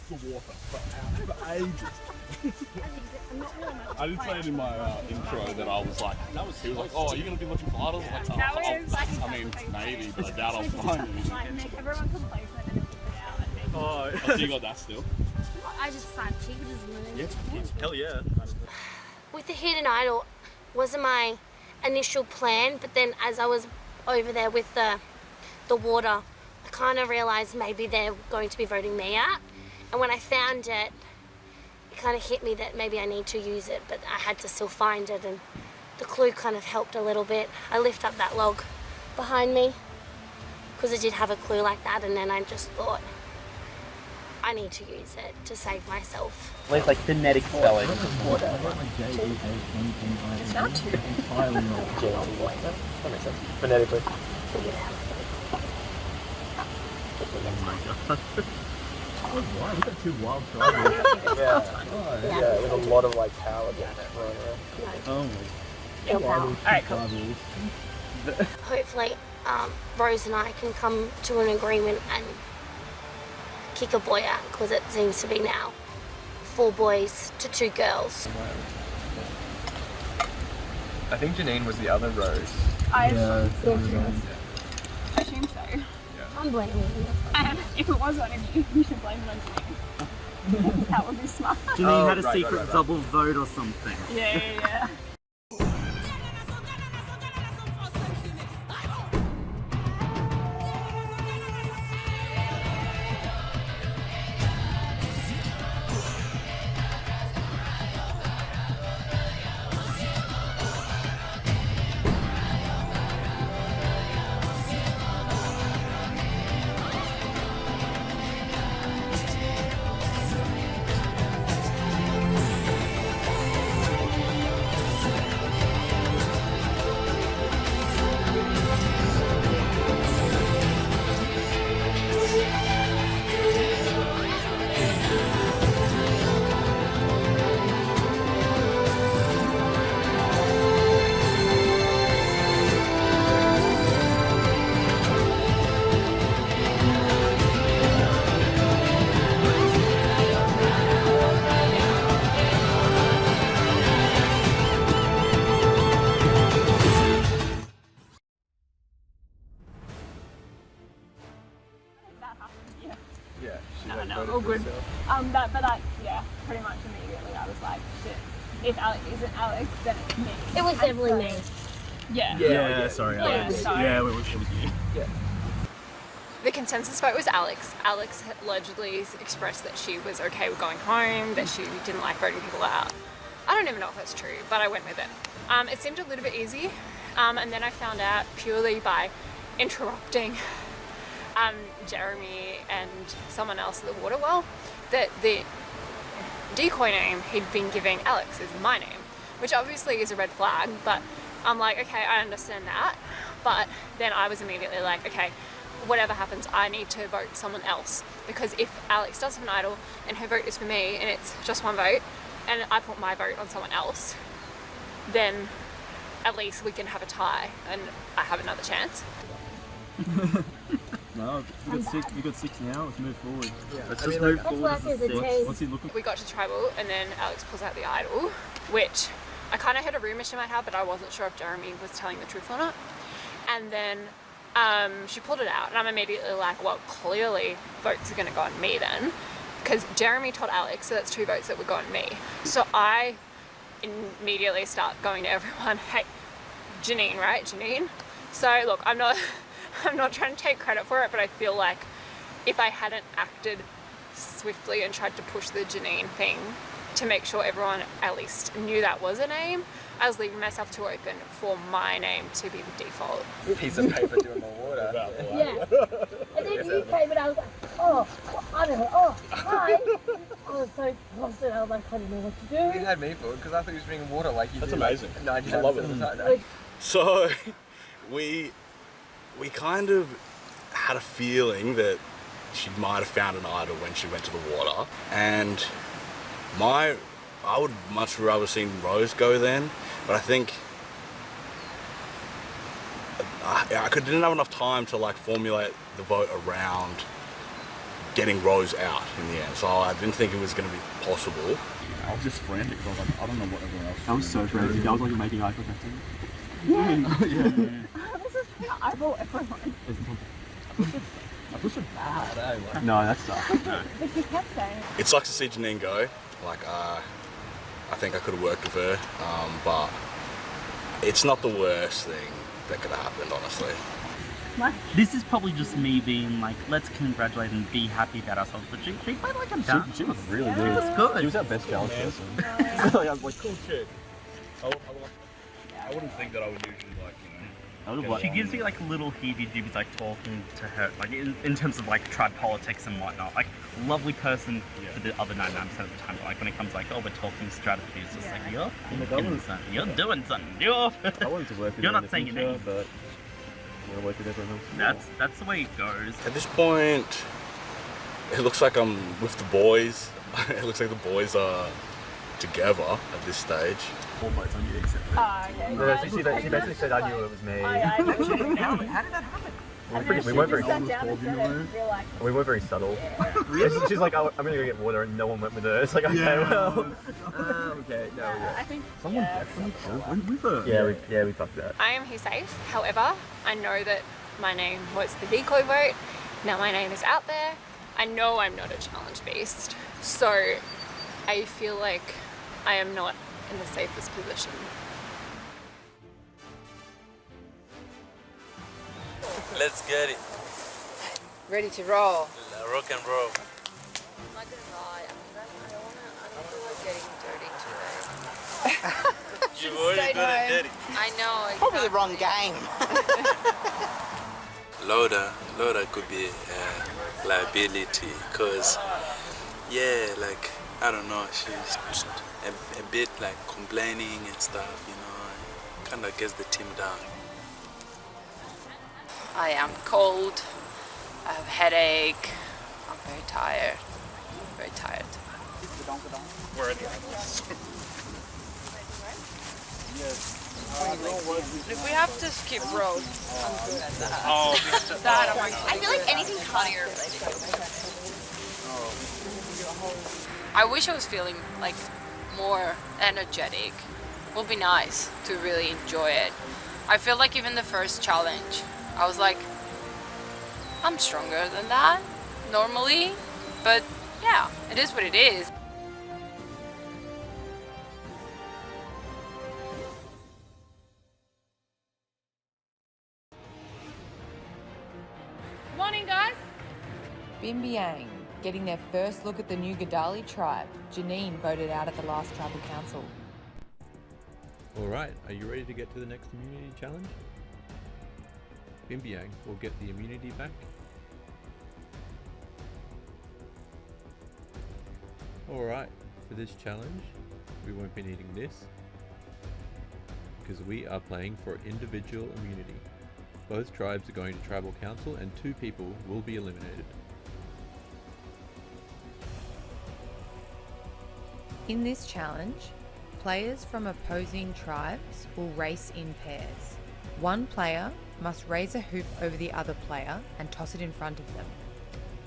the water for ages. I did say it in my intro that I was like, he was like, oh, are you going to be looking for idols? I was like, I mean, maybe, but I doubt I'll find anything. Make everyone complacent and then put it out. Oh, so you got that still? I just signed cheapers. Yeah, hell yeah. With the hidden idol wasn't my initial plan, but then as I was over there with the water, I kind of realised maybe they're going to be voting me out. And when I found it, it kind of hit me that maybe I need to use it, but I had to still find it, and the clue kind of helped a little bit. I lift up that log behind me because it did have a clue like that, and then I just thought I need to use it to save myself. Well, it's like phonetic spelling. It's not two. That makes sense. Phonetically. Wow, look at two wild drivers. Yeah, there's a lot of like power down there. Oh my All right, cool. Hopefully, Rose and I can come to an agreement and kick a boy out, because it seems to be now 4 boys to 2 girls. I think Janine was the other Rose. I assume so. I'm blaming you. And if it was one of you, you should blame it on Janine. That would be smart. Janine had a secret double vote or something. Yeah. No, all good. But that's, pretty much immediately I was like, shit, if Alex isn't Alex, then it's me. It was definitely me. Yeah, sorry. Yeah, it was you. Yeah. The consensus vote was Alex. Alex had allegedly expressed that she was okay with going home, that she didn't like voting people out. I don't even know if that's true, but I went with it. It seemed a little bit easy, and then I found out purely by interrupting Jeremy and someone else at the water well that the decoy name he'd been giving Alex is my name, which obviously is a red flag, but I'm like, okay, I understand that. But then I was immediately like, okay, whatever happens, I need to vote someone else, because if Alex does have an idol and her vote is for me and it's just one vote and I put my vote on someone else, then at least we can have a tie and I have another chance. No, you got 6 now, let's move forward. Yeah. Let's just move forward. Let's work as a team. What's he looking for? We got to tribal and then Alex pulls out the idol, which I kind of had a rumour she might have, but I wasn't sure if Jeremy was telling the truth or not. And then she pulled it out and I'm immediately like, well, clearly votes are going to go on me then, because Jeremy told Alex, so that's 2 votes that would go on me. So I immediately start going to everyone, hey, Janine, right? Janine? So look, I'm not trying to take credit for it, but I feel like if I hadn't acted swiftly and tried to push the Janine thing to make sure everyone at least knew that was a name, I was leaving myself too open for my name to be the default. Piece of paper doing the water. Yeah. And then you came and I was like, oh, I don't know, oh, hi. I was so flustered, I was like, I don't know what to do. You had me fooled because I thought he was drinking water like you That's do. amazing. Like 99% I love of the it. time. So, we kind of had a feeling that she might have found an idol when she went to the water, and I would much rather seen Rose go then, but I think I didn't have enough time to like formulate the vote around getting Rose out in the end. So I didn't think it was going to be possible. I was just frantic. I was like, I don't know what everyone else. That was so crazy. That was like making eye contact. This is eyeball everyone. I feel so bad, eh? Like, No, that's tough. Like you kept saying. It sucks to see Janine go. Like, I think I could have worked with her, but it's not the worst thing that could have happened, honestly. This is probably just me being like, let's congratulate and be happy about ourselves. But she played like a dance. She was really She good. was good. She was our best challenge person. like, I was like, cool shit. I wouldn't think that I would usually like, She gives me like little heebie-jeebies like talking to her, like in terms of like tribe politics and whatnot. Like, lovely person for the other 99% of the time. But like when it comes like, oh, we're talking strategy, it's just like, you're doing something. I wanted to work with You're her not in the saying your future, name. but I want to work with everyone else. That's the way it goes. At this point, it looks like I'm with the boys. It looks like the boys are together at this stage. all votes on you except for Okay. No, she basically said I knew it was me. How did that happen? We weren't very sat down and said it. You're like, we weren't very subtle. She's like, oh, I'm gonna go get water, and no one went with her. It's like, okay, well. Okay, no, yeah. I think someone definitely went with her. Yeah, we fucked that. I am here safe. However, I know that my name was the decoy vote. Now my name is out there. I know I'm not a challenge beast. So I feel like I am not in the safest position. Let's get it. Ready to roll. Rock and roll. I'm not gonna lie, I don't feel like getting dirty today. You've already got it dirty. I know, exactly. Probably the wrong game. Loda could be a liability because, yeah, like, I don't know, she's just a bit like complaining and stuff, you know, kind of gets the team down. I am cold, I have a headache, I'm very tired. Very tired. We're in the If we have to skip road, I'm good at that. Oh, That, I feel like anything cardio I wish I was feeling like more energetic. It would be nice to really enjoy it. I feel like even the first challenge, I was like, I'm stronger than that normally, but yeah, it is what it is. Morning, guys. Bimbiang, getting their first look at the new Gadali tribe. Janine voted out at the last tribal council. Alright, are you ready to get to the next immunity challenge? Bimbiang will get the immunity back. Alright, for this challenge, we won't be needing this because we are playing for individual immunity. Both tribes are going to tribal council and 2 people will be eliminated. In this challenge, players from opposing tribes will race in pairs. One player must raise a hoop over the other player and toss it in front of them,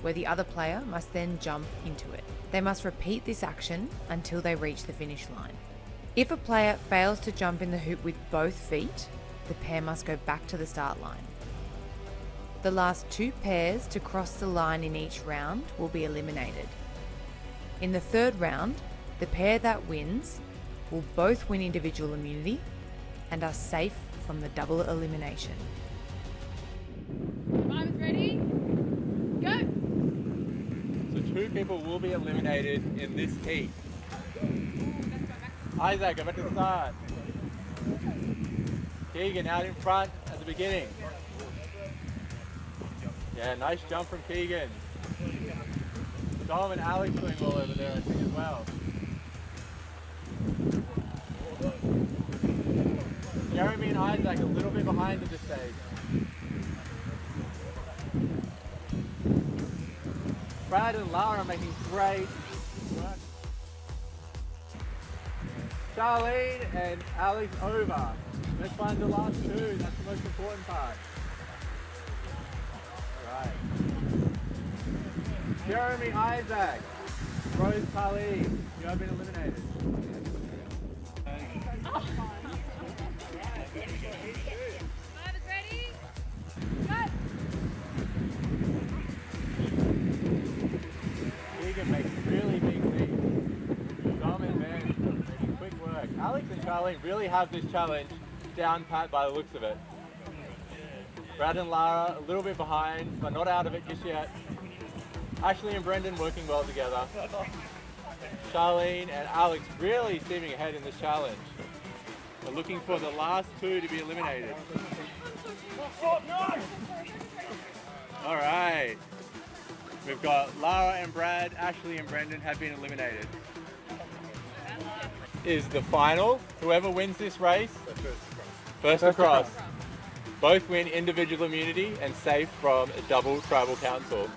where the other player must then jump into it. They must repeat this action until they reach the finish line. If a player fails to jump in the hoop with both feet, the pair must go back to the start line. The last 2 pairs to cross the line in each round will be eliminated. In the 3rd round, the pair that wins will both win individual immunity and are safe from the double elimination. Time's ready. Go. So 2 people will be eliminated in this heat. Isaac, go back to the start. Keegan out in front at the beginning. Yeah, nice jump from Keegan. Dom and Alex doing well over there, I think, as well. Jeremy and Isaac a little bit behind at this stage. Brad and Lara are making great work. Charlene and Alex over. Let's find the last 2, that's the most important part. Alright. Jeremy, Isaac, Rose, Kali, you have been eliminated. Keegan makes really big leads. Dom and Ben making quick work. Alex and Charlene really have this challenge down pat by the looks of it. Brad and Lara a little bit behind, but not out of it just yet. Ashley and Brendan working well together. Charlene and Alex really steaming ahead in this challenge. We're looking for the last two to be eliminated. All right. We've got Lara and Brad, Ashley and Brendan have been eliminated. Is the final. Whoever wins this race, first across. Both win individual immunity and safe from a double tribal council.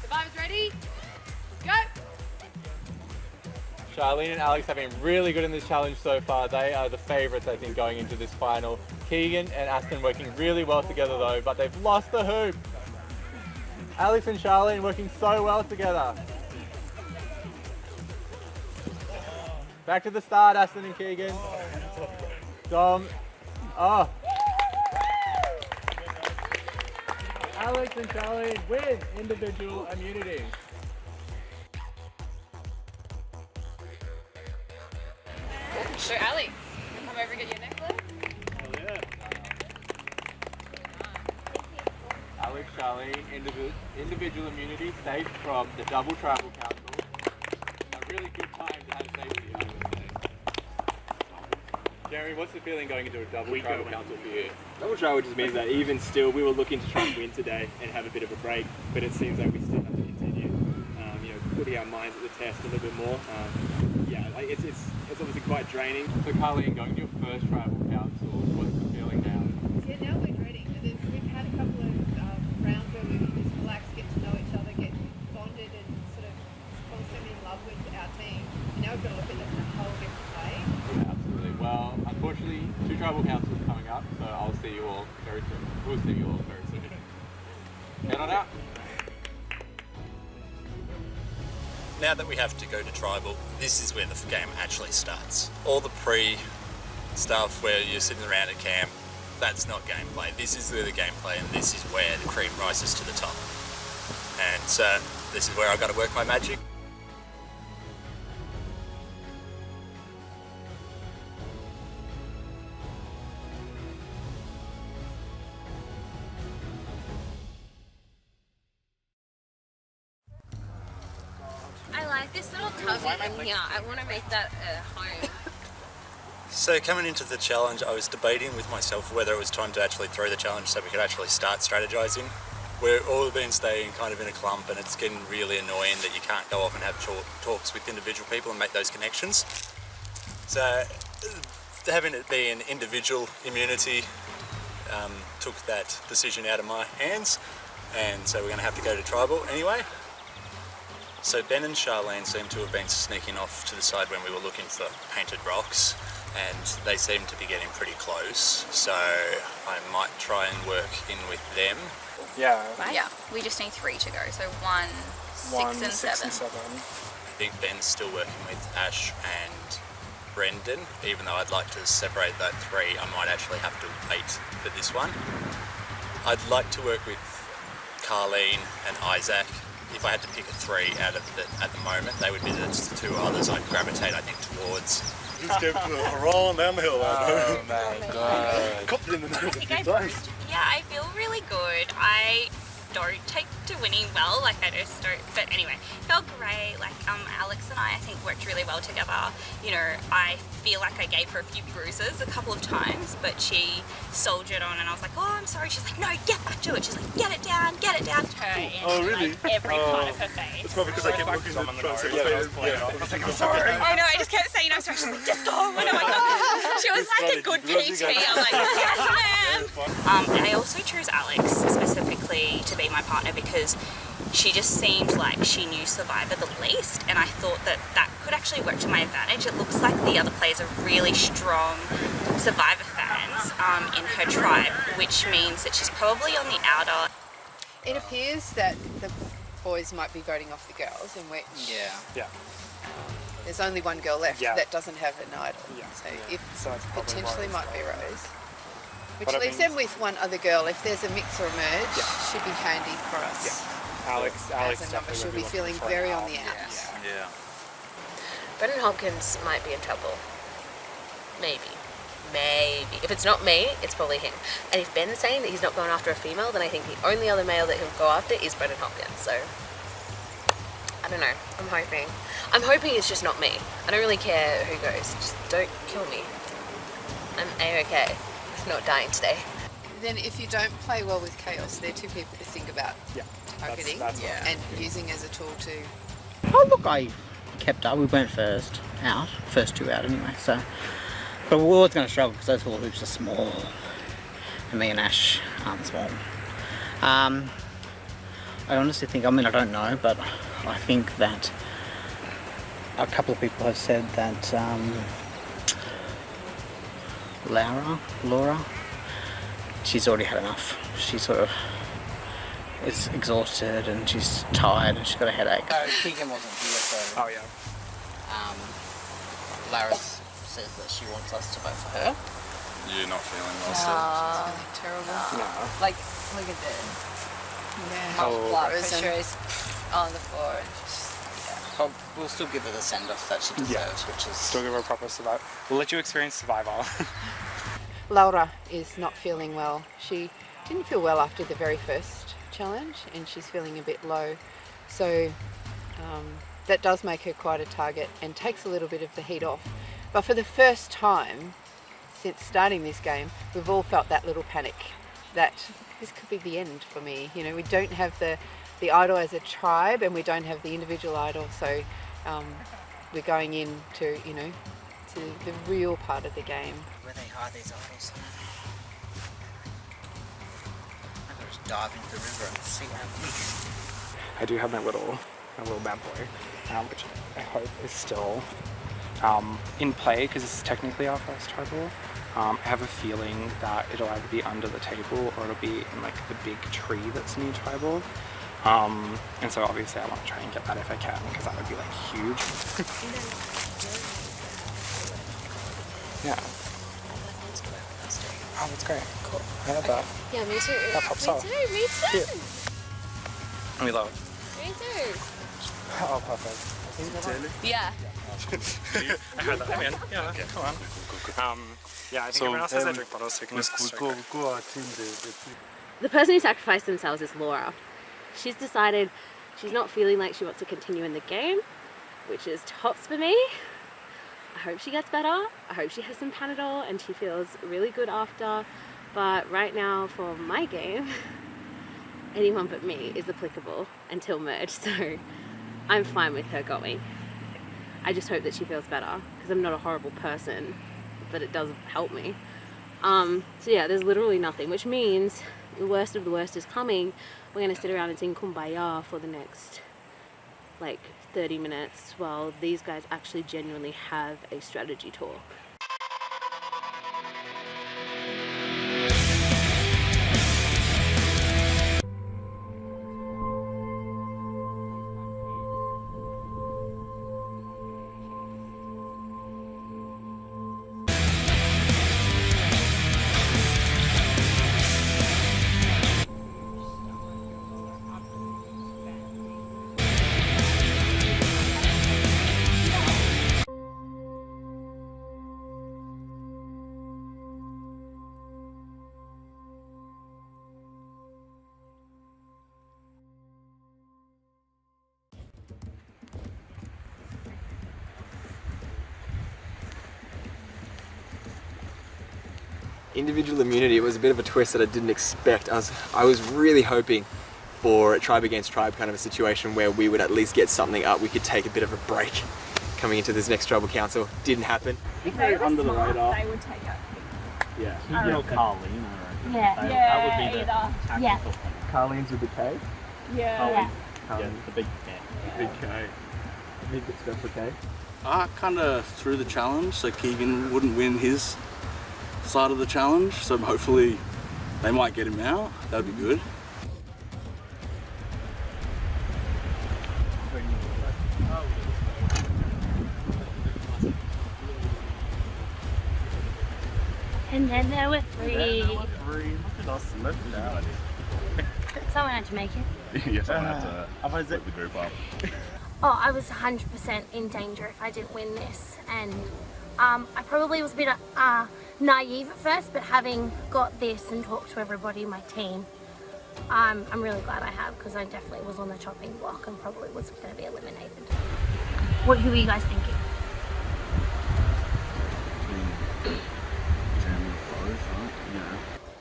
Survivors ready? Go! Charlene and Alex have been really good in this challenge so far. They are the favourites, I think, going into this final. Keegan and Aston working really well together though, but they've lost the hoop. Alex and Charlene working so well together. Back to the start, Aston and Keegan. Dom. Oh. Alex and Charlene win individual immunity. So Alex, you come over and get your necklace? Hell yeah. Alex, Charlene, individual immunity safe from the double tribal council. A really good time to have safety, I would say. Jeremy, what's the feeling going into a double tribal council for you? Double tribal just means that even still, we were looking to try and win today and have a bit of a break, but it seems like we still have to continue, putting our minds at the test a little bit more. It's obviously quite draining. So Carleen, going to your first tribal council, what's the feeling now? Yeah, now we're dreading. We've had a couple of rounds where we can just relax, get to know each other, get bonded and sort of fall in love with our team. And now we've got to look at it in a whole different way. Yeah, absolutely. Well, unfortunately, 2 tribal councils coming up, so I'll see you all very soon. We'll see you all very soon. Head on out. Now that we have to go to tribal, this is where the game actually starts. All the pre-stuff where you're sitting around at camp, that's not gameplay. This is where the gameplay, and this is where the cream rises to the top. And so this is where I've got to work my magic. I like this little cubby in here. I want to make that a home. So coming into the challenge, I was debating with myself whether it was time to actually throw the challenge so we could actually start strategizing. We're all been staying kind of in a clump, and it's getting really annoying that you can't go off and have talks with individual people and make those connections. So having it be an individual immunity took that decision out of my hands, and so we're going to have to go to tribal anyway. So Ben and Charlene seem to have been sneaking off to the side when we were looking for painted rocks, and they seem to be getting pretty close, so I might try and work in with them. Yeah. Right? Yeah, we just need 3 to go, so 1, 6 and 7. I think Ben's still working with Ash and Brendan, even though I'd like to separate that 3, I might actually have to wait for this one. I'd like to work with Carleen and Isaac. If I had to pick a 3 out of at the moment, they would be the 2 others I'd gravitate, I think, towards. Just kept rolling down the hill. Oh my god. Copped it in the nose a few times. Yeah, I feel really good. I don't take to winning well, like I just don't, but anyway, felt great. Like Alex and I think worked really well together. You know, I feel like I gave her a few bruises a couple of times, but she soldiered on, and I was like, oh, I'm sorry. She's like, no, get back to it. She's like, get it down her in really? like every part of her face. It's probably because I kept looking at trying to say I was like, I'm sorry. Oh no, I just kept saying I'm sorry. She's like, just go. And I'm like, oh. She was like a good PT. I'm like, yes, man. I also chose Alex specifically to be my partner because she just seemed like she knew Survivor the least, and I thought that that could actually work to my advantage. It looks like the other players are really strong Survivor fans in her tribe, which means that she's probably on the outer. It appears that the boys might be voting off the girls, in which Yeah. there's only one girl left Yeah. that doesn't have an idol. Yeah. So Yeah. if So it's probably potentially Rose. might be Rose. Which But I leaves mean- them with one other girl. If there's a mix or a merge, should be handy for us. Alex As a number, definitely she'll would be looking feeling for an very on out. the outs. Yeah. Brendan Hopkins might be in trouble. Maybe. If it's not me, it's probably him. And if Ben's saying that he's not going after a female, then I think the only other male that he'll go after is Brendan Hopkins. So, I don't know. I'm hoping it's just not me. I don't really care who goes. Just don't kill me. I'm A-okay with not dying today. Then if you don't play well with Chaos, they're two people to think about targeting that's and using as a tool to... Oh look, I kept up. We went first two out anyway. So, but we're always going to struggle because those hula hoops are small, and me and Ash aren't small. I honestly think. I mean, I don't know, but I think that a couple of people have said that Laura, she's already had enough. She sort of is exhausted and she's tired and she's got a headache. No, Keegan wasn't here, so... Oh, yeah. Lara says that she wants us to vote for her. You're not feeling well, It's feeling terrible. No. Like, look at this. Yeah. Oh. My blood Frozen. pressure is on the floor and just, But we'll still give her the send-off that she deserves, which is... Still give her a proper survival. We'll let you experience survival. Laura is not feeling well. She didn't feel well after the very first challenge and she's feeling a bit low. So that does make her quite a target and takes a little bit of the heat off. But for the first time since starting this game, we've all felt that little panic that this could be the end for me. You know, we don't have the idol as a tribe and we don't have the individual idol, so we're going into, you know, to the real part of the game. Where they hide these idols. I'm gonna just dive into the river and see what happens. I do have my little bad boy, which I hope is still in play because this is technically our first tribal. I have a feeling that it'll either be under the table or it'll be in like the big tree that's near tribal. And so obviously I want to try and get that if I can because that would be like huge. Yeah. Oh, that's great. Cool. I love that. Yeah, me too. That pops me up. too, me too. Yeah. We love it. Me too. Oh, perfect. Yeah. I heard that. Man. Yeah, okay. Come on. Yeah, I think everyone else has their drink bottles, so we can just go. The person who sacrificed themselves is Laura. She's decided she's not feeling like she wants to continue in the game, which is tops for me. I hope she gets better. I hope she has some Panadol and she feels really good after. But right now for my game, anyone but me is applicable until merge, so I'm fine with her going. I just hope that she feels better because I'm not a horrible person, but it does help me. So yeah, there's literally nothing, which means the worst of the worst is coming. We're gonna sit around and sing Kumbaya for the next like 30 minutes while these guys actually genuinely have a strategy talk. Individual immunity was a bit of a twist that I didn't expect. I was really hoping for a tribe against tribe kind of a situation where we would at least get something up. We could take a bit of a break coming into this next tribal council. Didn't happen. If they were under smart, the radar, they would take out people. Yeah. Keegan or Carleen, Yeah, that would be the either. tactical thing. Carleen's with the K? Yeah. Yeah, the big K. Big K. Big special K. I kind of threw the challenge so Keegan wouldn't win his side of the challenge, so hopefully they might get him out. That'd be good. And then there were 3. Someone had to make it. Yes, I had to split the group up. Oh, I was 100% in danger if I didn't win this. And I probably was a bit naive at first, but having got this and talked to everybody in my team, I'm really glad I have, because I definitely was on the chopping block and probably was going to be eliminated. Who were you guys thinking?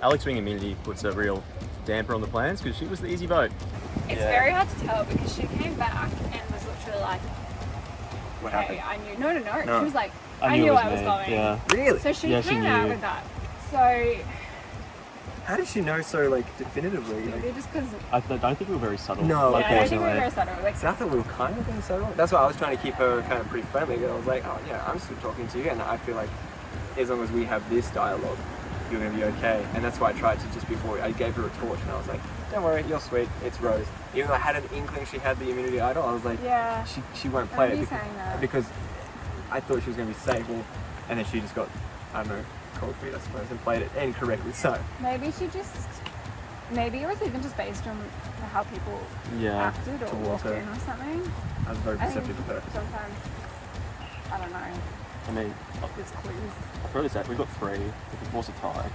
Alex being immunity puts a real damper on the plans because she was the easy vote. It's very hard to tell because she came back and was literally like, What "Hey, happened? I knew." No. No. She was like, I "I knew knew it was I was me. going." Yeah. Really? So she Yeah, she came out knew. with that. So How did she know so like definitively? maybe just because. I don't think we were very subtle. No, Yeah, I don't think we were very subtle. Like, So I thought we were kind of being subtle. That's why I was trying to keep her kind of pretty friendly. But I was like, oh yeah, I'm still talking to you, and I feel like as long as we have this dialogue, you're gonna be okay. And that's why I tried to just before I gave her a torch, and I was like, don't worry, you're sweet. It's Rose. Even though I had an inkling she had the immunity idol, I was like, Yeah. she won't play I it remember you saying that. because I thought she was gonna be safe, and then she just got, I don't know, cold feet I suppose, and played it incorrectly. So maybe she just. Maybe it was even just based on how people acted or towards walked her. in or something. I was very I think perceptive of her. sometimes, I don't know. I mean, There's clues. I throw this out. We've got 3. We can force a tie.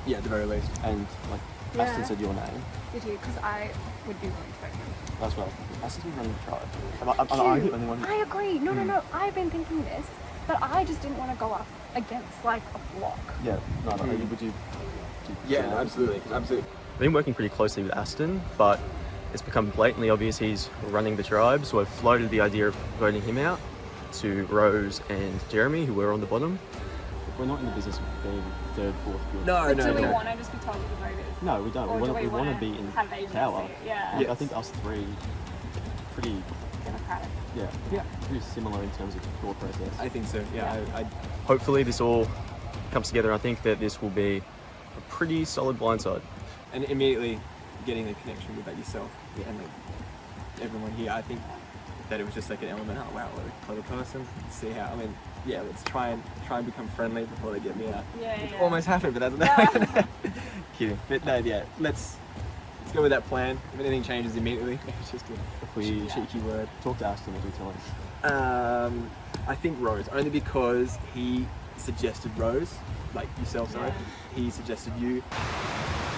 Yeah, at the very least. And like Yeah. Aston said your name. Did you? Because I would be willing to vote him. That's what I was thinking. Aston's been running the tribe. I'm the only one. I agree. No. I've been thinking this, but I just didn't want to go up against like a block. Yeah. No. Would you? Yeah, no, absolutely. I've been working pretty closely with Aston, but it's become blatantly obvious he's running the tribe, so I've floated the idea of voting him out to Rose and Jeremy, who were on the bottom. We're not in the business of being 3rd, 4th good. No, Do we want to just be told who the vote is? No, we don't. Or We want to be in have agency? power. Yeah. I think us 3 pretty democratic. Yeah, pretty similar in terms of thought process. I think so. Yeah. I Hopefully this all comes together. I think that this will be a pretty solid blindside. And immediately getting the connection with that yourself and like everyone here, I think that it was just like an element. Oh wow, what a clever person. Let's see how. I mean, yeah, let's try and become friendly before they get me out. Yeah. Which almost happened, but that's kidding. But no, yeah, let's go with that plan. If anything changes immediately, it's just a cheeky word. Talk to Aston as we tell us. I think Rose, only because he suggested Rose, like yourself, sorry. He suggested you.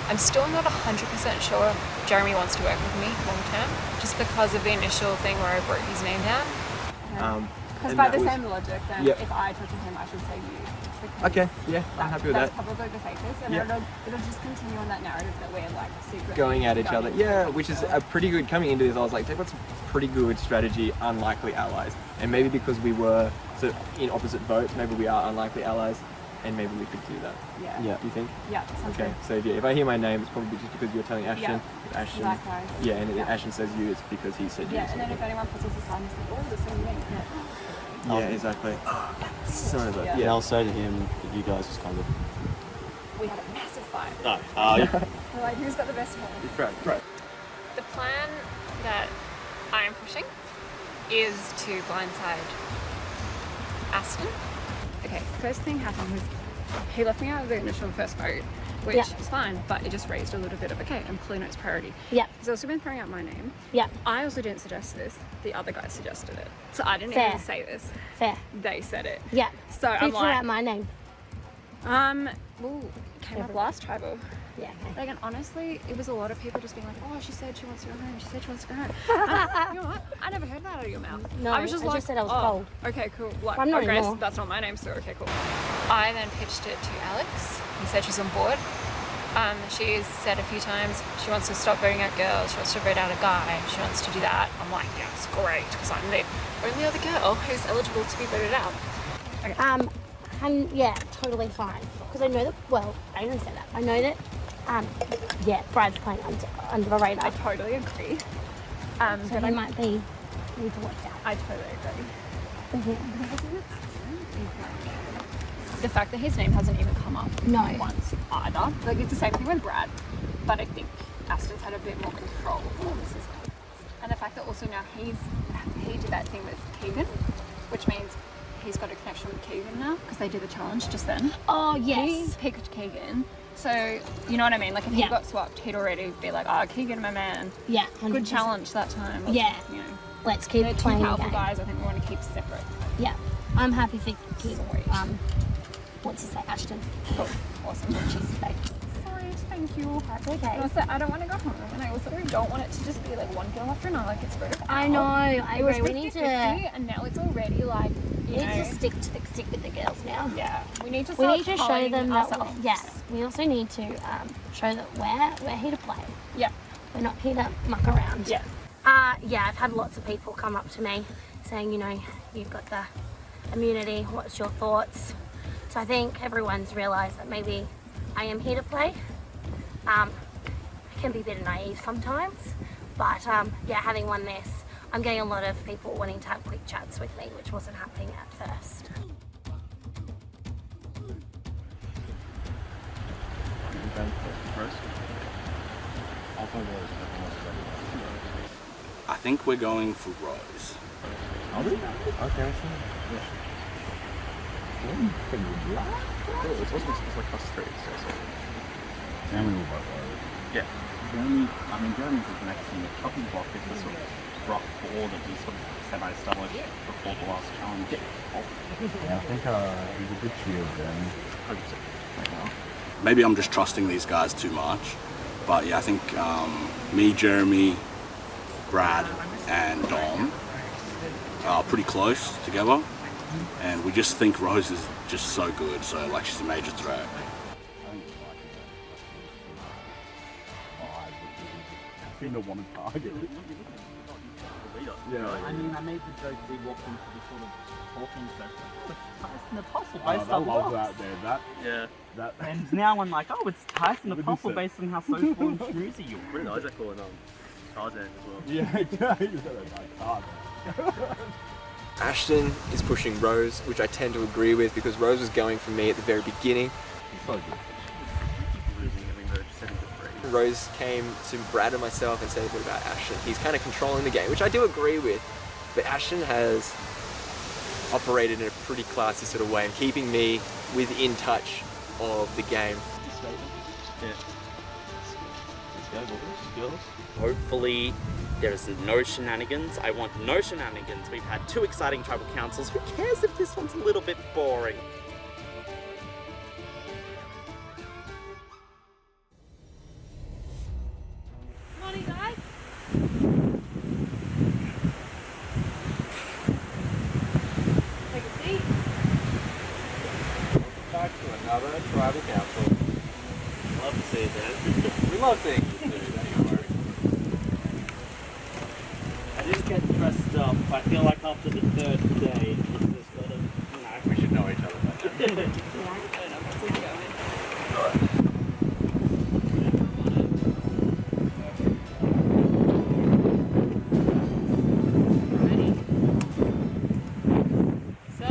I'm still not 100% sure Jeremy wants to work with me long term, just because of the initial thing where I wrote his name down. Because by the same logic, then if I talk to him, I should say you. Okay, yeah, I'm happy with that's that. probably the safest, and it'll just continue on that narrative that we're like secretly Going at each going other. into Yeah, each which is other. a pretty good, coming into this, I was like, they've got some pretty good strategy, unlikely allies. And maybe because we were sort of in opposite votes, maybe we are unlikely allies, and maybe we could do that. Yeah. Do you think? Yeah, sounds Okay, good. so if I hear my name, it's probably just because you're telling Ashton. Yeah, Ashton. likewise. Yeah, and if Yeah. Ashton says you, it's because he said you. Yeah, and then if anyone puts us aside, it's like, oh, the same thing. Yeah, exactly. Son of a. Yeah. Yeah, I'll say to him that you guys just kind of. We had a massive fight. No. We're like, who's got the best one? Right. The plan that I'm pushing is to blindside Aston. Okay, first thing happened was he left me out of the initial first vote, which is fine, but it just raised a little bit of, okay, I'm clear notes priority. Yeah. He's also been throwing out my name. Yeah. I also didn't suggest this. The other guy suggested it. So I didn't Fair. even say this. Fair. They said it. Yeah. So Who I'm threw like, out my name? it came up last tribal. Yeah. Like, and honestly, it was a lot of people just being like, oh, she said she wants to go home. She said she wants to go home. You know what? I never heard that out of your mouth. No, I was just I like, just said I was oh, cold. okay, cool. Like, I'm not okay, anymore. that's not my name, so okay, cool. I then pitched it to Alex. He said she's on board. She's said a few times she wants to stop voting out girls. She wants to vote out a guy. She wants to do that. I'm like, yes, great, because I'm the only other girl who's eligible to be voted out. Okay. Yeah, totally fine. Because I know that, well, I didn't say that. I know that, Brad's playing under the radar. I totally agree. So he might be, need to watch out. I totally agree. The fact that his name hasn't even come up once either. Like, it's the same thing with Brad, but I think Aston's had a bit more control. Oh, this is And the fact that also now he did that thing with Keegan, which means he's got a connection with Keegan now because they did the challenge just then. Oh, yes. He picked Keegan. So, you know what I mean? Like, if he got swapped, he'd already be like, oh, Keegan, my man. Yeah, 100%. Good challenge that time. Yeah. You know, let's keep they're playing two the powerful game. guys I think we want to keep separate. Yeah, I'm happy for what's his name? Ashton. Cool. Awesome. She's fake. Sorry, thank you. That's okay. Also, I don't want to go home, and I also don't want it to just be like one girl after another. Like, it's very I know, I It was agree. We need to 50-50, and now it's already like, we you need know, to stick with the girls now. Yeah, we need to. We start need to show calling them that. ourselves. Yes, we also need to show that we're here to play. Yeah, we're not here to muck around. Yeah. Yeah, I've had lots of people come up to me saying, you know, you've got the immunity. What's your thoughts? So I think everyone's realised that maybe I am here to play. I can be a bit naive sometimes, but yeah, having won this, I'm getting a lot of people wanting to have quick chats with me, which wasn't happening at first. I think we're going for Rose. Are we? Okay, It's like us three, so. Jeremy will vote Rose. Yeah. Jeremy was next in the chopping block because the sort of rock ball that we sort of semi-established before the last challenge. Yeah, I think he's a good shield then. 100%. Maybe I'm just trusting these guys too much, but yeah, I think me, Jeremy, Brad, and Dom are pretty close together, and we just think Rose is just so good, so like she's a major threat. Been the one target. Yeah. I mean, I made the joke we walked into the sort of talking session. Tyson Apostle based on I love that, man. That. And now I'm like, oh, it's Tyson Apostle based on how social and schmoozy you are. Pretty nice, I call it Tarzan as well. Yeah, you've got a nice Tarzan. Ashton is pushing Rose, which I tend to agree with because Rose was going for me at the very beginning. He's so good. Rose came to Brad and myself and said, what about Ashton? He's kind of controlling the game, which I do agree with, but Ashton has operated in a pretty classy sort of way and keeping me within touch of the game. Hopefully there's no shenanigans. I want no shenanigans. We've had 2 exciting tribal councils. Who cares if this one's a little bit boring? Morning, guys. Take a seat. Back to another tribal council. Love to see it, Dan. We love seeing you too, don't you worry. I didn't get dressed up. I feel like after the 3rd day, it's just got to, We should know each other by now. So,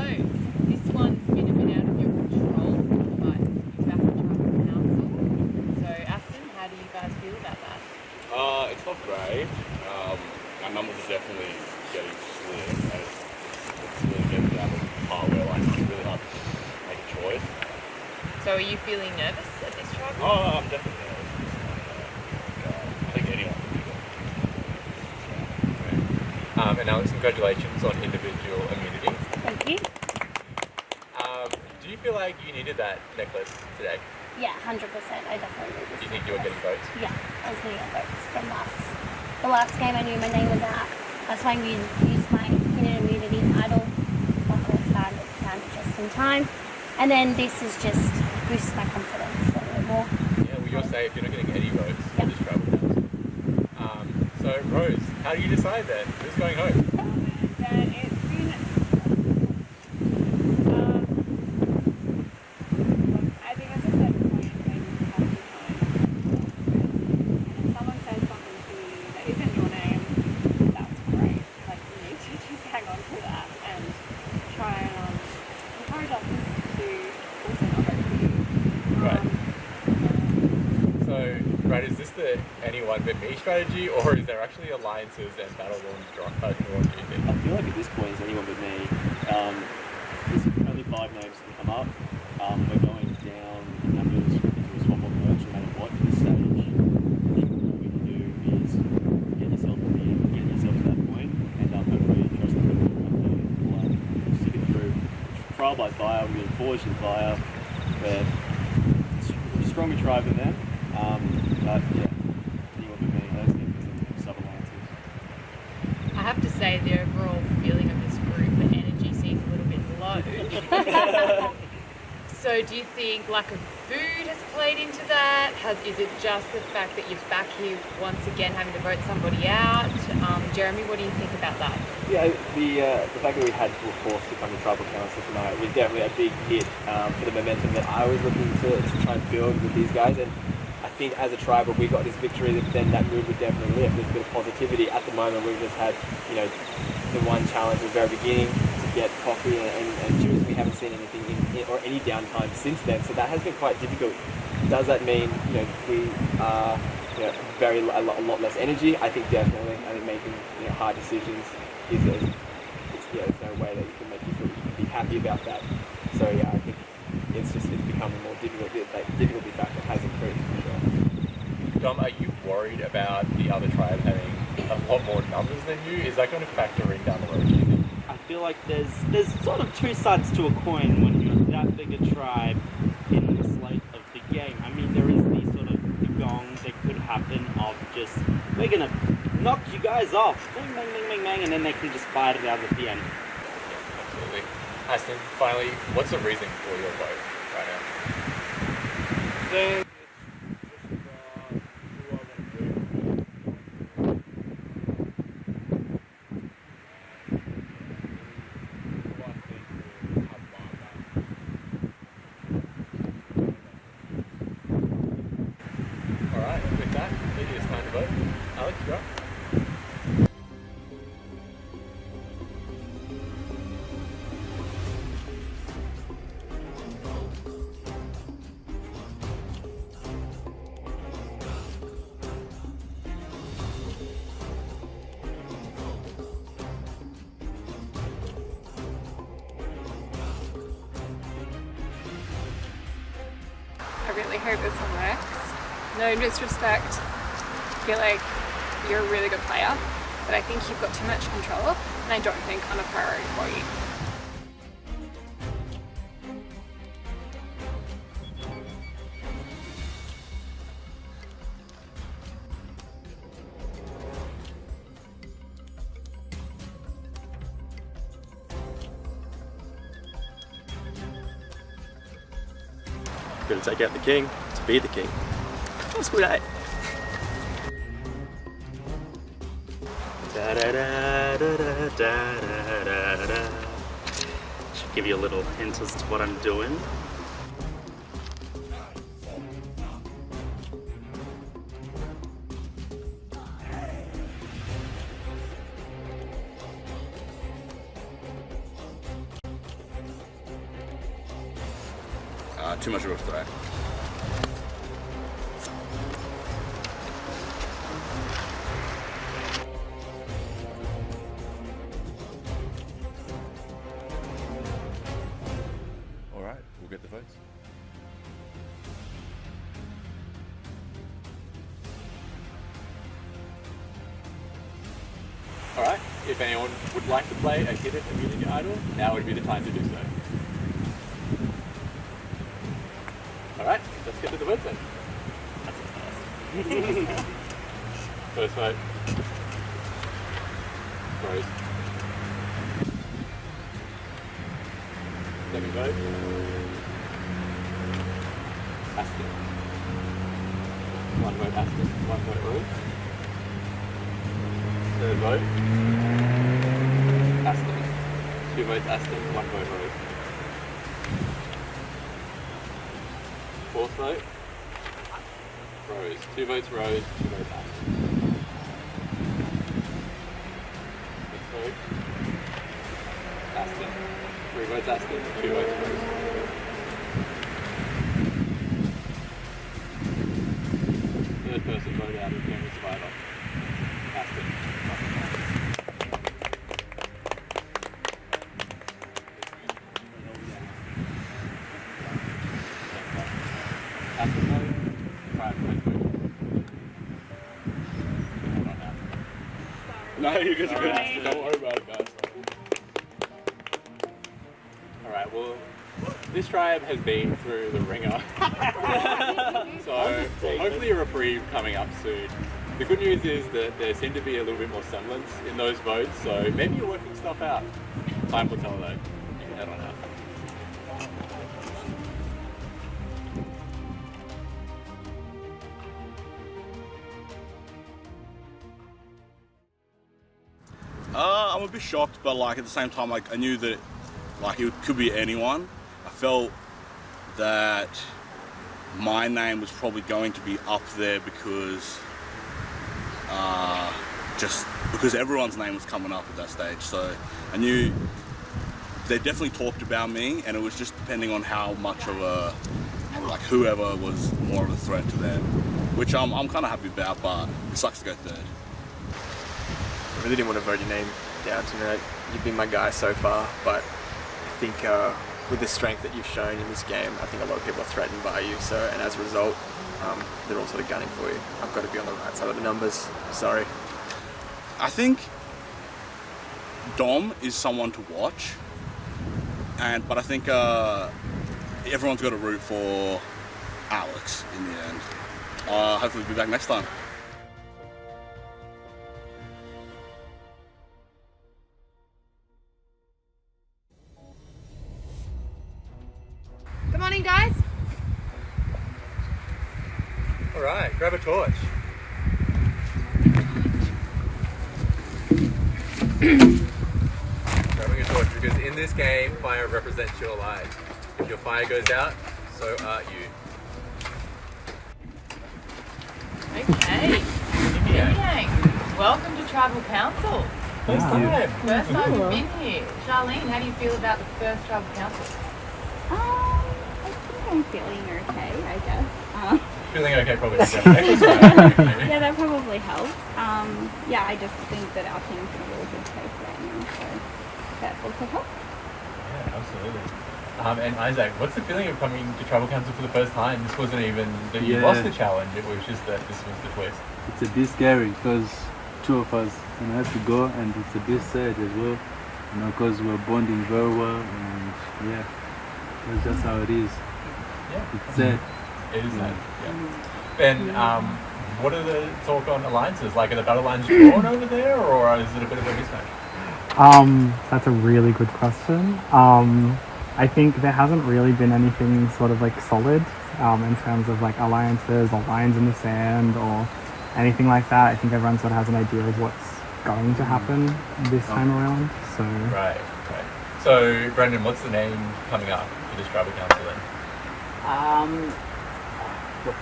this one's been a bit out of your control, but you're back on Tribal Council. So, Aston, how do you guys feel about that? It's not great. My numbers are definitely getting slim, and it's really getting down to the part where like it's really hard to make a choice. So, are you feeling nervous at this tribal? Oh, I'm definitely nervous. I think anyone can do that. And Alex, congratulations on individual immunity. Thank you. Do you feel like you needed that necklace today? Yeah, 100%. I definitely do. Do you think you were getting votes? Yeah, I was getting votes from the last game. I knew my name was out. That's why I used my hidden immunity idol. Luckily found it just in time. And then this is just boosts my confidence a little bit more. Yeah, well, you're safe. You're not getting any votes in this tribal council. So, Rose, how do you decide then? Who's going home? Then it's been I think as a certain point maybe you have to know. And if someone says something to you that isn't your name, that's great. Like you need to just hang on to that and try and encourage others to also not vote for you. Right. So, Brad, is this the anyone anyone but me strategy, or is there actually alliances and battle drawn, do you think? I feel like at this point it's anyone but me. There's only 5 names that come up. We're going down in numbers into a swamp of merch no matter what at this stage. I think what we can do is get yourself to that point, and hopefully trust the people will stick it through. Trial by fire, we're going forged in fire. We're stronger tribe than them. But yeah, anyone but me, those things are sub-alliances. I have to say the overall feeling of this group, the energy seems a little bit low. So do you think lack of food has played into that? Is it just the fact that you're back here once again having to vote somebody out? Jeremy, what do you think about that? Yeah, the fact that we were forced to come to Tribal Council tonight was definitely a big hit for the momentum that I was looking to try and build with these guys. And I think as a tribe, when we got this victory, then that mood would definitely lift. There's a bit of positivity. At the moment, we've just had, the one challenge at the very beginning to get coffee and juice. We haven't seen anything or any downtime since then, so that has been quite difficult. Does that mean we are a lot less energy? I think definitely. I think making hard decisions there's no way that you can make you be happy about that. So yeah, I think it's becoming more difficult. The difficulty factor has increased for sure. Dom, are you worried about the other tribe having a lot more numbers than you? Is that going to factor in down the road, do you think? I feel like there's sort of two sides to a coin when you're that big a tribe in the slate of the game. I mean, there is the sort of the gong that could happen of just, we're going to knock you guys off, bang, bang, bang, bang, bang, and then they can just fight it out at the end. Yeah, absolutely. Aston, finally, what's the reason for your vote right now? Alright, with that, it is time to vote. Alex, you're up. I really hope this one works. No disrespect. I feel like you're a really good player, but I think you've got too much control, and I don't think I'm a priority for you. Going to take out the king to be the king. That's good, eh? Should give you a little hint as to what I'm doing. Too much work today. All right, we'll get the votes. Alright, if anyone would like to play a hidden immunity idol, now would be the time to do so. Alright, let's get to the votes then. First vote. Rose. Second vote. Aston. One vote Aston, one vote Rose. Third vote. Aston. 2 votes Aston, 1 vote Rose. Fourth vote. Rose. 2 votes Rose, 2 votes Aston. Fifth vote. Aston. 3 votes Aston, 2 votes Rose. Third person voted out of Canberra. No, you guys are good. Don't worry about it, guys. Alright, well, this tribe has been through the ringer. So, hopefully a reprieve coming up soon. The good news is that there seemed to be a little bit more semblance in those votes, so maybe you're working stuff out. Time will tell though. You can head on out. I'm a bit shocked, but like at the same time, like I knew that like it could be anyone. I felt that my name was probably going to be up there because just because everyone's name was coming up at that stage. So I knew they definitely talked about me, and it was just depending on how much of a like whoever was more of a threat to them, which I'm kind of happy about, but it sucks to go third. I really didn't want to vote your name down tonight. You've been my guy so far, but I think with the strength that you've shown in this game, I think a lot of people are threatened by you. So, and as a result, they're all sort of gunning for you. I've got to be on the right side of the numbers. Sorry. I think Dom is someone to watch, but I think everyone's got to root for Alex in the end. Hopefully we'll be back next time. Good morning, guys. Alright, grab a torch. Grabbing a torch because in this game, fire represents your life. If your fire goes out, so are you. Okay. Welcome to Tribal Council. First time. First time you've been here. Charlene, how do you feel about the first Tribal Council? I think I'm feeling okay, I guess. Feeling okay, probably. Yeah, that probably helps. Yeah, I just think that our team's in a really good place right now, so that also helps. Yeah, absolutely. And Isaac, what's the feeling of coming to Tribal Council for the first time? This wasn't even that you lost the challenge, it was just that this was the twist. It's a bit scary because two of us have to go, and it's a bit sad as well, you know, because we're bonding very well, and yeah, that's just how it is. Yeah. It's sad. It is sad, yeah. And what are the talk on alliances? Like, are the battle lines drawn over there, or is it a bit of a mismatch? That's a really good question. I think there hasn't really been anything sort of like solid in terms of like alliances or lines in the sand or anything like that. I think everyone sort of has an idea of what's going to happen this time around. So Right. So, Brendan, what's the name coming up for this Tribal Council then? Look,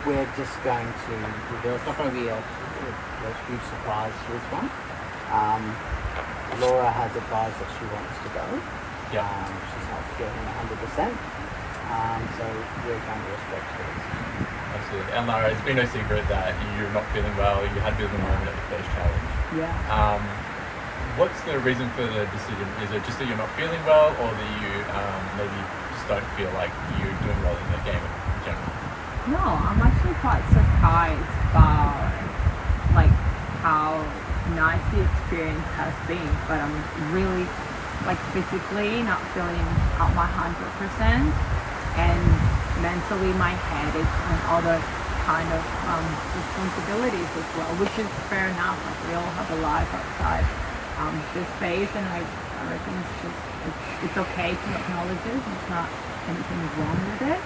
we're just going to reveal. It's not going to be a huge surprise for this one. Laura has advised that she wants to go. Yeah. She's not feeling 100%. So we're going to respect hers. Absolutely. And Lara, it's been no secret that you're not feeling well. You had a bit of a moment at the first challenge. Yeah. What's the reason for the decision? Is it just that you're not feeling well, or that you maybe just don't feel like you're doing well in the game in general? No, I'm actually quite surprised by like how nice the experience has been, but I'm really like physically not feeling at my 100%, and mentally my head is on other kind of responsibilities as well, which is fair enough. Like we all have a life outside this space, and I reckon it's okay to acknowledge it. There's not anything wrong with it.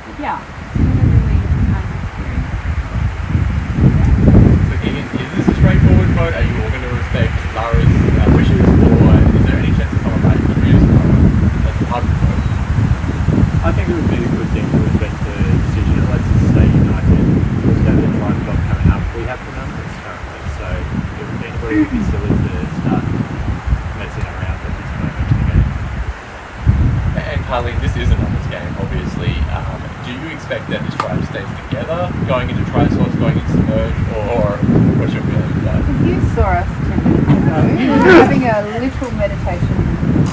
But yeah, it's been a really nice experience. So is this a straightforward vote? Are you all going to respect Lara's wishes, or is there any chance of someone might refuse Lara? That's a hard vote. I think it would be a good thing to respect the decision. It lets us stay united. We've got a fight club coming up. We have the numbers currently, so it would be silly to start messing around at this moment in the game. And Carly, this is a numbers game, obviously. Do you expect that this tribe stays together going into triathlons, going into merge, or what's your feeling with that? You saw us 10 minutes ago. We were having a literal meditation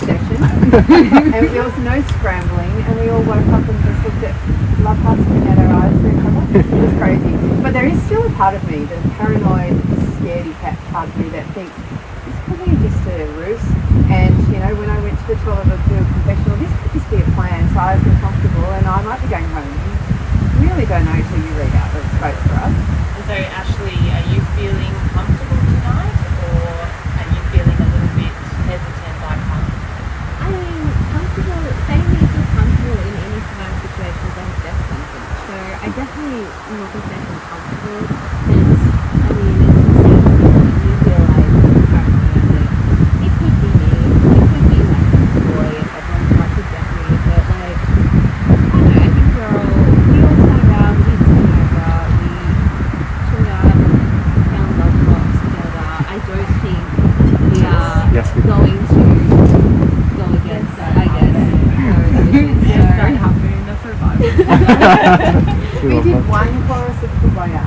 session, and there was no scrambling, and we all woke up and just looked at love hearts and had our eyes for each other. It was crazy. But there is still a part of me that's paranoid, scaredy cat part of me that thinks this could be just a ruse. And you know, when I went to the toilet to do a confessional, this could just be a plan, so I feel comfortable and I might be going home. You really don't know until you read out the votes for us. And so, Ashley, are you feeling comfortable tonight, or are you feeling a little bit hesitant like Mum? I mean, comfortable, saying that you feel comfortable in any survival situations, I think that's something. So I definitely will consider them comfortable. And I mean, it's the same thing. You feel like, it could be me, it could be like a boy, if everyone's like a deputy, but like, I don't know, I think we all sat around, we did some yoga, we chilled out, found love box together. I don't think we are going to go against that, I guess. Yes, that happened in the survival. We did one chorus of Kumbaya.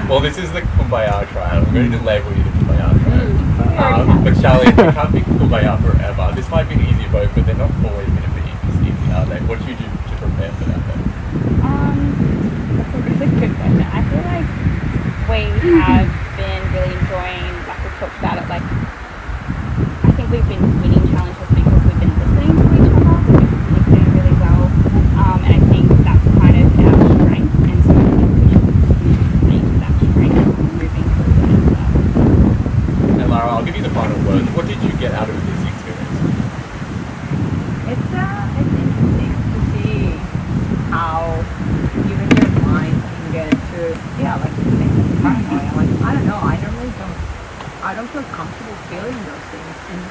Well, this is the Kumbaya trial. I'm going to label you the Kumbaya trial. But Charlie, we can't be Kumbaya forever. This might be an easy vote, but they're not always going to be this easy, are they? What do you do to prepare for that then? That's a really good question. I feel like we have been really enjoying, like we've talked about it, like I think we've been winning challenges because we've been listening to each other, we've been communicating really well, and I think that's kind of our strength, and so I think we should continue to that strength moving forward. And Lara, I'll give you the final word. What did you get out of this experience? It's interesting to see how even your mind can get to, like you say, paranoia. Like, I don't know, I don't feel comfortable feeling those things, and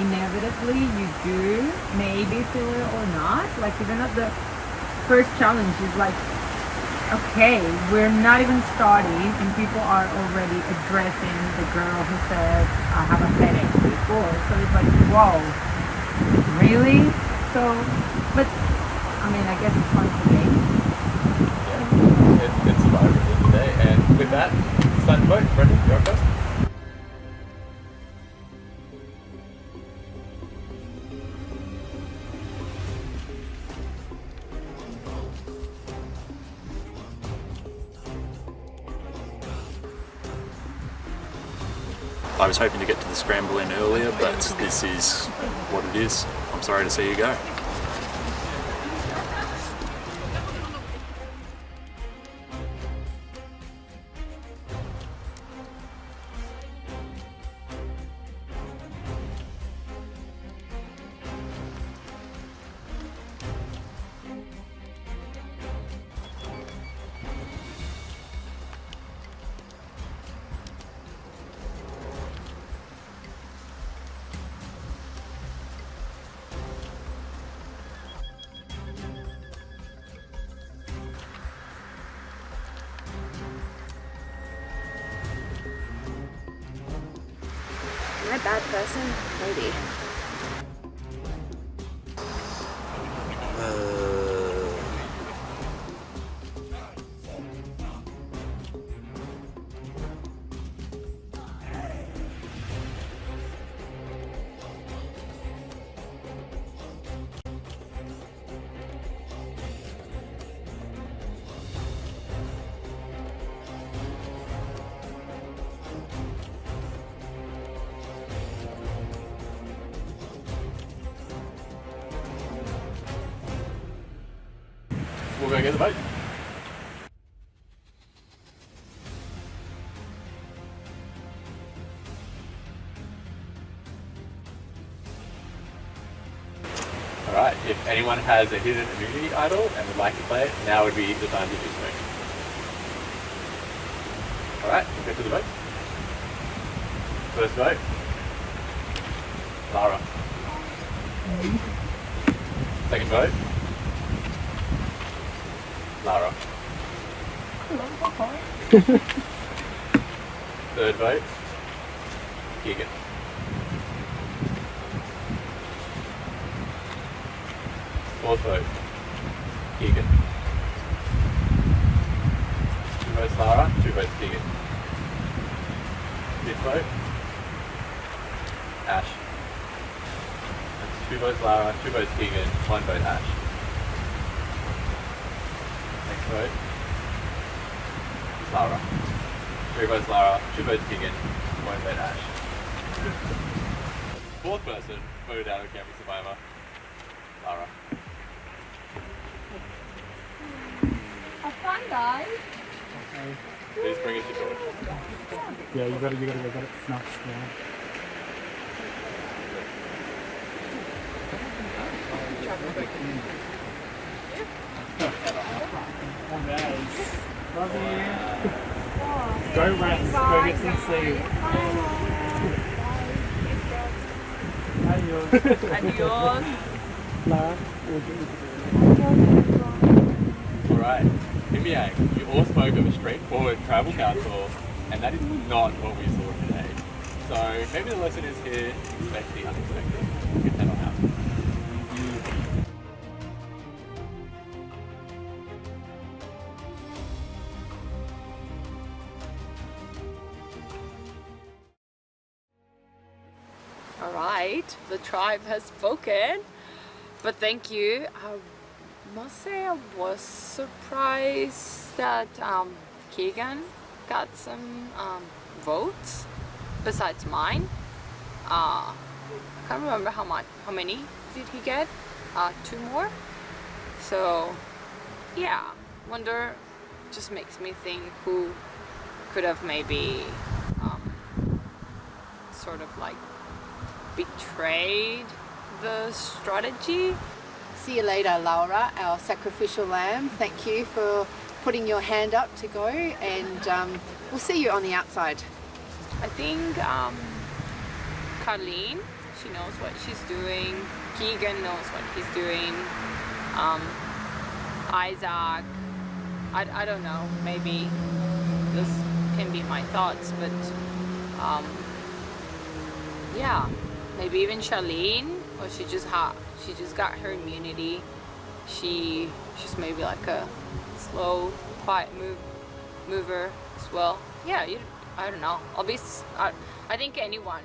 inevitably you do maybe feel it or not. Like, even at the first challenge is like, okay, we're not even starting and people are already addressing the girl who said I have a headache before. So it's like, whoa, really? So, but I mean, I guess it's fun for me. Yeah, it's survivor today. And with that, it's time to vote. Brendan, you're up first. I was hoping to get to the Scrambling earlier, but this is what it is. I'm sorry to see you go. Am I a bad person? Maybe. We'll go get the vote. Alright, if anyone has a hidden immunity idol and would like to play it, now would be the time to do so. Alright, we'll get to the vote. First vote. Lara. Second vote. Lara. Third vote. Keegan. Fourth vote. Keegan. 2 votes Lara, 2 votes Keegan. Fifth vote. Ash. That's 2 votes Lara, 2 votes Keegan, 1 vote Ash. Next vote. Lara. 3 votes Lara, 2 votes Keegan, 1 vote Ash. 4th person voted out of Canberra Survivor, Lara. Have fun, guys. Please bring us your torch. Yeah, you got it snuffed, yeah. Nice. Love you. Go rest, go get some sleep. Adios. Adios. Lara. Alright, Himiang, you all spoke of a straightforward tribal council, and that is not what we saw today. So maybe the lesson is here, expect the unexpected. Get that on out. Alright, the tribe has spoken, but thank you. I must say I was surprised that Keegan got some votes besides mine. I can't remember how many did he get? 2 more. So yeah, wonder, just makes me think who could have maybe sort of like betrayed the strategy. See you later, Laura, our sacrificial lamb. Thank you for putting your hand up to go, and we'll see you on the outside. I think Carlene, she knows what she's doing. Keegan knows what he's doing. Isaac, I don't know, maybe this can be my thoughts, but yeah, maybe even Charlene, or she just got her immunity. She's maybe like a slow, quiet mover as well. Yeah, I don't know. I think anyone